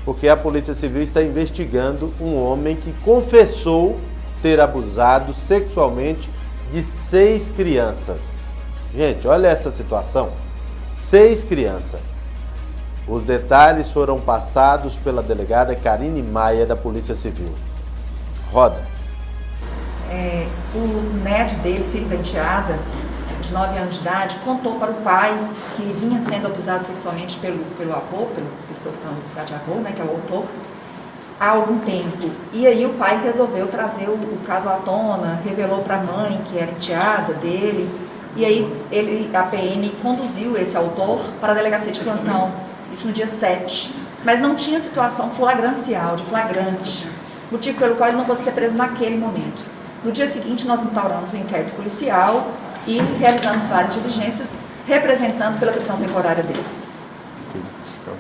porque a Polícia Civil está investigando um homem que confessou ter abusado sexualmente de 6 crianças. Gente, olha essa situação. 6 crianças. Os detalhes foram passados pela delegada Karine Maia, da Polícia Civil. Roda. O neto dele, filho da enteada, de 9 anos de idade, contou para o pai que vinha sendo abusado sexualmente pelo avô, pela pessoa que está no lugar de avô, né, que é o autor, há algum tempo. E aí o pai resolveu trazer o caso à tona, revelou para a mãe, que era enteada dele, e aí a PM conduziu esse autor para a delegacia de plantão, isso no dia 7. Mas não tinha situação flagrancial, de flagrante, motivo pelo qual ele não pôde ser preso naquele momento. No dia seguinte, nós instauramos um inquérito policial e realizamos várias diligências, representando pela prisão temporária dele.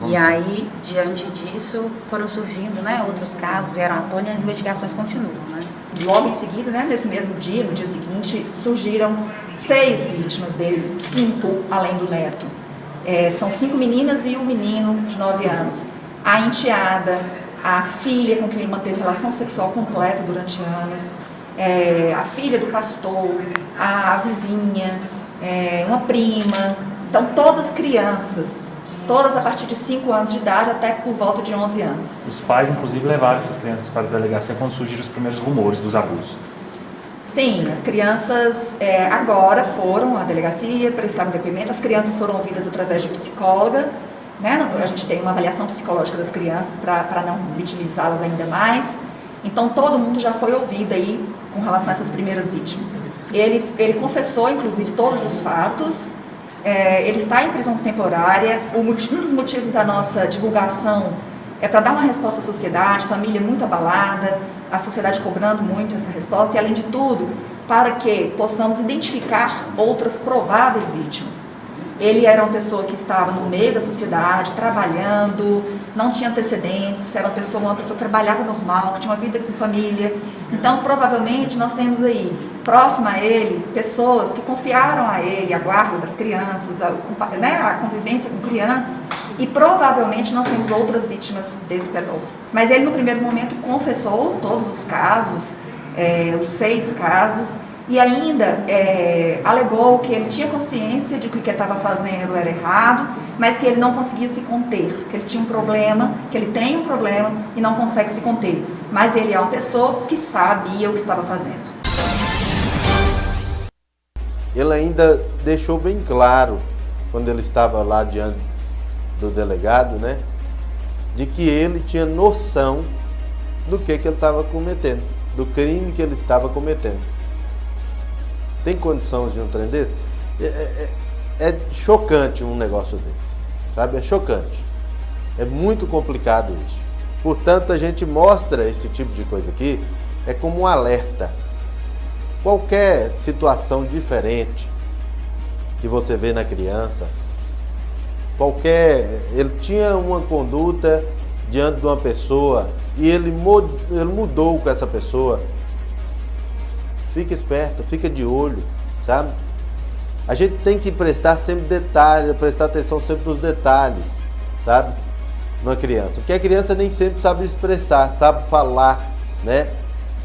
E aí, diante disso, foram surgindo, né, outros casos, vieram à tona e as investigações continuam, né? Logo em seguida, né, nesse mesmo dia, no dia seguinte, surgiram 6 vítimas dele, 5 além do neto. São 5 meninas e um menino de 9 anos. A enteada, a filha com quem ele manteve relação sexual completa durante anos, a filha do pastor, a vizinha, uma prima. Então, todas crianças, todas a partir de 5 anos de idade até por volta de 11 anos. Os pais, inclusive, levaram essas crianças para a delegacia quando surgiram os primeiros rumores dos abusos. Sim, as crianças agora foram à delegacia, prestaram depoimento. As crianças foram ouvidas através de psicóloga, né? A gente tem uma avaliação psicológica das crianças para não vitimizá-las ainda mais. Então, todo mundo já foi ouvido aí com relação a essas primeiras vítimas. Ele confessou, inclusive, todos os fatos. Ele está em prisão temporária. Um dos motivos da nossa divulgação é para dar uma resposta à sociedade, família muito abalada, a sociedade cobrando muito essa resposta, e além de tudo, para que possamos identificar outras prováveis vítimas. Ele era uma pessoa que estava no meio da sociedade, trabalhando, não tinha antecedentes, era uma pessoa que trabalhava normal, que tinha uma vida com família. Então, provavelmente, nós temos aí, próximo a ele, pessoas que confiaram a ele a guarda das crianças, a convivência com crianças, e provavelmente nós temos outras vítimas desse pedófilo. Mas ele, no primeiro momento, confessou todos os casos, os 6 casos, e ainda alegou que ele tinha consciência de que o que ele estava fazendo era errado, mas que ele não conseguia se conter, que ele tinha um problema, que ele tem um problema e não consegue se conter. Mas ele é uma pessoa que sabia o que estava fazendo. Ele ainda deixou bem claro, quando ele estava lá diante do delegado, né, de que ele tinha noção do que ele estava cometendo, do crime que ele estava cometendo. Tem condições de um trem desse? É chocante um negócio desse, sabe? É chocante. É muito complicado isso. Portanto, a gente mostra esse tipo de coisa aqui, como um alerta. Qualquer situação diferente que você vê na criança, ele tinha uma conduta diante de uma pessoa e ele mudou com essa pessoa. Fica esperto, fica de olho, sabe? A gente tem que prestar sempre detalhes, prestar atenção sempre nos detalhes, sabe? Numa criança. Porque a criança nem sempre sabe expressar, sabe falar, né?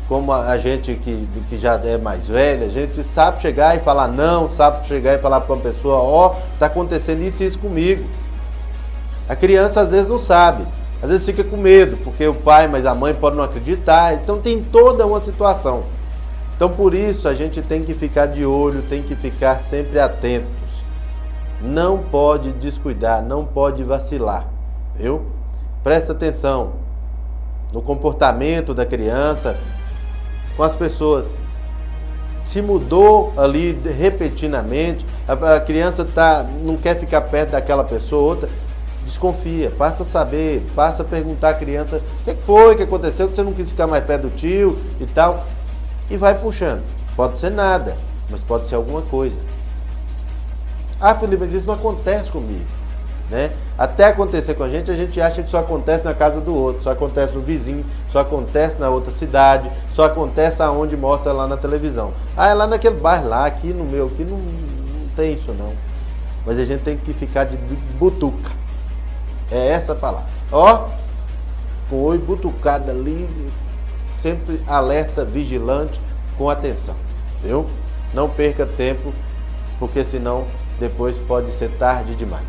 Como a gente que já é mais velha, a gente sabe chegar e falar não, sabe chegar e falar para uma pessoa, tá acontecendo isso e isso comigo. A criança às vezes não sabe, às vezes fica com medo, porque o pai, mas a mãe pode não acreditar, então tem toda uma situação. Então, por isso, a gente tem que ficar de olho, tem que ficar sempre atentos. Não pode descuidar, não pode vacilar, viu? Presta atenção no comportamento da criança com as pessoas. Se mudou ali repentinamente, a criança não quer ficar perto daquela pessoa ou outra, desconfia, passa a saber, passa a perguntar à criança o que foi que aconteceu, que você não quis ficar mais perto do tio e tal. E vai puxando. Pode ser nada, mas pode ser alguma coisa. Ah, Felipe, mas isso não acontece comigo, né? Até acontecer com a gente acha que só acontece na casa do outro, só acontece no vizinho, só acontece na outra cidade, só acontece aonde mostra lá na televisão. Ah, é lá naquele bairro lá, aqui no meu, aqui não tem isso não. Mas a gente tem que ficar de butuca. É essa a palavra. com oi butucada ali, sempre alerta, vigilante, com atenção, viu? Não perca tempo, porque senão depois pode ser tarde demais.